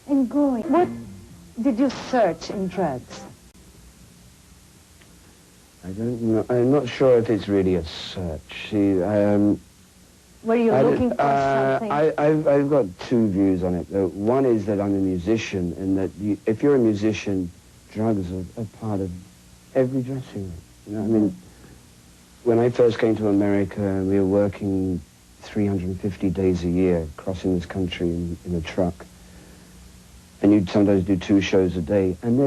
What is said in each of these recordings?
and going. What did you search in drugs? I don't know. I'm not sure if it's really a search. See, were you looking for something? I've got two views on it. One is that I'm a musician, and that if you're a musician, drugs are part of every dressing room. You know, I mean, when I first came to America, we were working 350 days a year, crossing this country in a truck. And you'd sometimes do 2 shows a day, and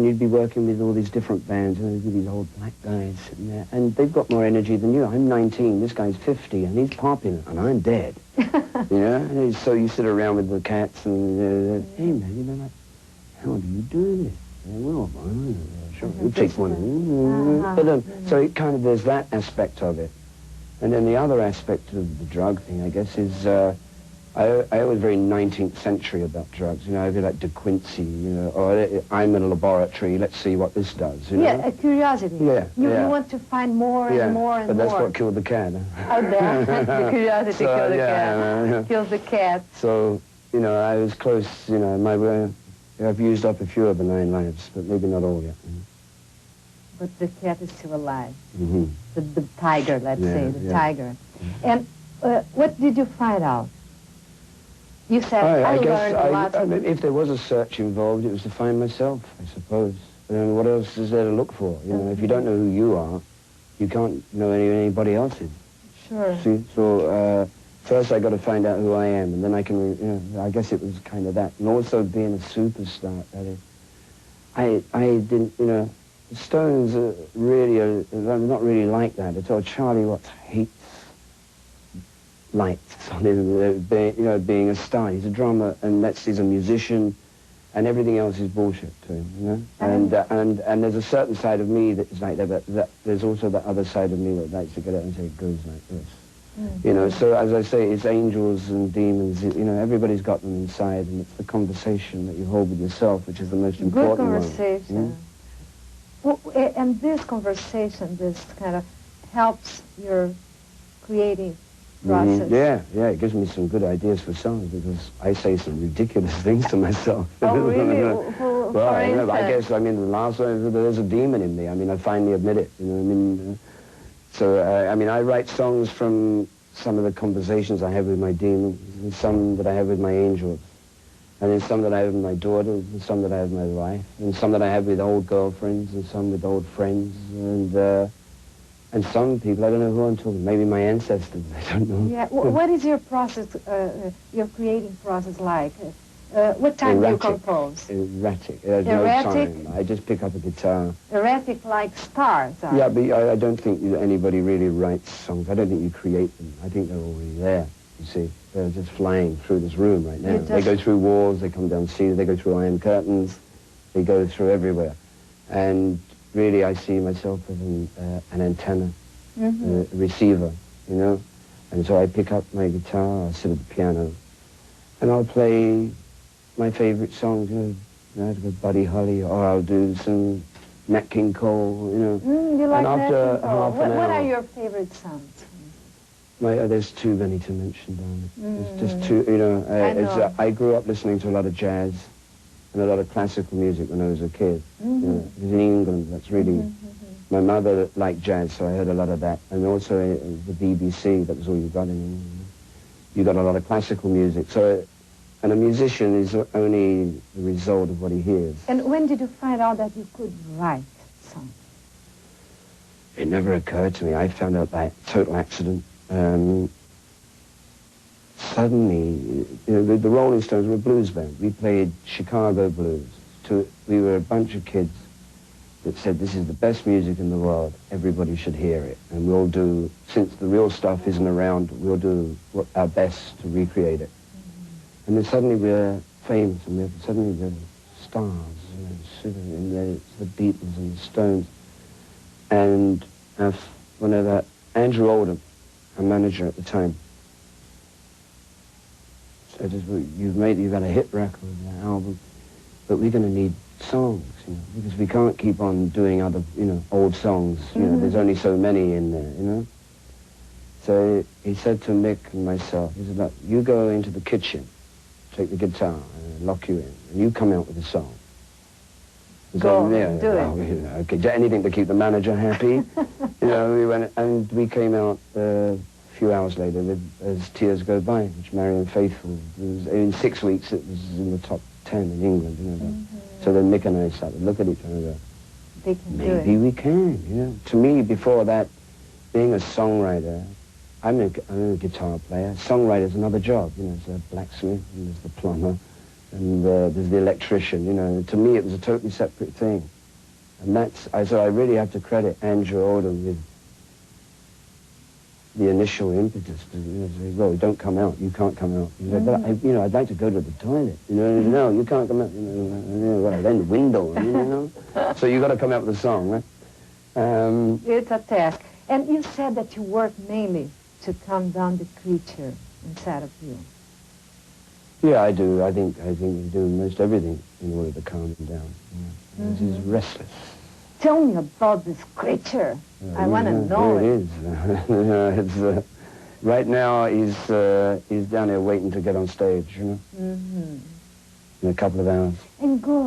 you'd be working with all these different bands, and there'd be these old black guys sitting there, and they've got more energy than you. I'm 19, this guy's 50, and he's popping, and I'm dead. You know, and so you sit around with the cats, and hey man, you know, like, how do you do this? Yeah, well, sure, you take one. But so it kind of, there's that aspect of it, and then the other aspect of the drug thing, I guess, is. I was very 19th century about drugs. You know, I'd be like De Quincey, you know, or I'm in a laboratory, let's see what this does, you know? Yeah, a curiosity. Yeah, you want to find more and more and more. but that's what killed the cat. Oh, the curiosity killed the cat. Kills the cat. So, you know, I was close, you know, I've used up a few of the 9 lives, but maybe not all yet. But the cat is still alive. Mm-hmm. The tiger, let's say, the tiger. And what did you find out? You said, I learned a lot. I mean, if there was a search involved, it was to find myself, I suppose. And what else is there to look for? You know, if you don't know who you are, you can't know anybody else's. Sure. See? So first I got to find out who I am, and then I can, you know, I guess it was kind of that. And also being a superstar, that is. I didn't, you know, the Stones are not really like that. It's all Charlie Watts hates lights on him, you know, being a star. He's a drummer, and he's a musician, and everything else is bullshit to him, you know? And there's a certain side of me that is like that, but there's also the other side of me that likes to get out and say it goes like this. You know, so as I say, it's angels and demons, you know, everybody's got them inside, and it's the conversation that you hold with yourself, which is the most important one. Good conversation. Well, and this conversation, this kind of helps your creating process. Yeah, it gives me some good ideas for songs, because I say some ridiculous things to myself. Oh, really? Well, I guess, I mean, the last one, there's a demon in me. I mean, I finally admit it, you know what I mean? So, I mean, I write songs from some of the conversations I have with my demons, and some that I have with my angels, and then some that I have with my daughters, and some that I have with my wife, and some that I have with old girlfriends, and some with old friends, and some people, I don't know who I'm talking, maybe my ancestors, I don't know. Yeah, what is your process, your creating process like? What time do you compose? Erratic. There's no time. I just pick up a guitar. Erratic like stars are. Yeah, but I don't think anybody really writes songs. I don't think you create them. I think they're already there, you see. They're just flying through this room right now. They go through walls, they come down cedar, they go through iron curtains, they go through everywhere. And really I see myself as an antenna, a receiver, you know. And so I pick up my guitar, I sit at the piano, and I'll play my favorite songs, you know, with Buddy Holly, or I'll do some Nat King Cole, you know. You like and after Nat King Cole. What are hour, your favorite songs? There's too many to mention, darling. It's just too, you know, I grew up listening to a lot of jazz and a lot of classical music when I was a kid. You know, because in England, that's really, my mother liked jazz, so I heard a lot of that. And also the BBC, that was all you got in England. You got a lot of classical music. So, and a musician is only the result of what he hears. And when did you find out that you could write songs? It never occurred to me. I found out by total accident. Suddenly, you know, the Rolling Stones were a blues band. We played Chicago blues. We were a bunch of kids that said, this is the best music in the world. Everybody should hear it. And we'll do, since the real stuff isn't around, we'll do our best to recreate it. And then suddenly we're famous, and suddenly we're stars, you know, and the Beatles and the Stones. And Andrew Oldham, our manager at the time, said, you've got a hit record, an album, but we're going to need songs, you know, because we can't keep on doing other, you know, old songs. You know, there's only so many in there, you know. So he said to Mick and myself, he said, look, you go into the kitchen, take the guitar, and lock you in, You come out with a song. Go, yeah, do it. well, you know, okay, anything to keep the manager happy. You know, we went, and we came out a few hours later with As Tears Go By, which Marianne Faithfull, in 6 weeks it was in the top 10 in England, you know. So then Mick and I started to look at each other and go, They can do maybe it. we can, you know. To me, before that, being a songwriter, I'm a guitar player. Songwriter's another job, you know. There's a blacksmith, and there's the plumber, and there's the electrician, you know. To me, it was a totally separate thing. And so I really have to credit Andrew Oldham with the initial impetus to, you know, say, well, don't come out, you can't come out. You know, but you know, I'd like to go to the toilet. You know, no, you can't come out. You know, well, then the window, you know. So you got to come out with a song, right? It's a task. And you said that you work mainly to calm down the creature inside of you. Yeah, I do. I think we do most everything in order to calm him down. You know. He's restless. Tell me about this creature. I want to know here it. it is. Right now, he's down there waiting to get on stage, you know, in a couple of hours. And go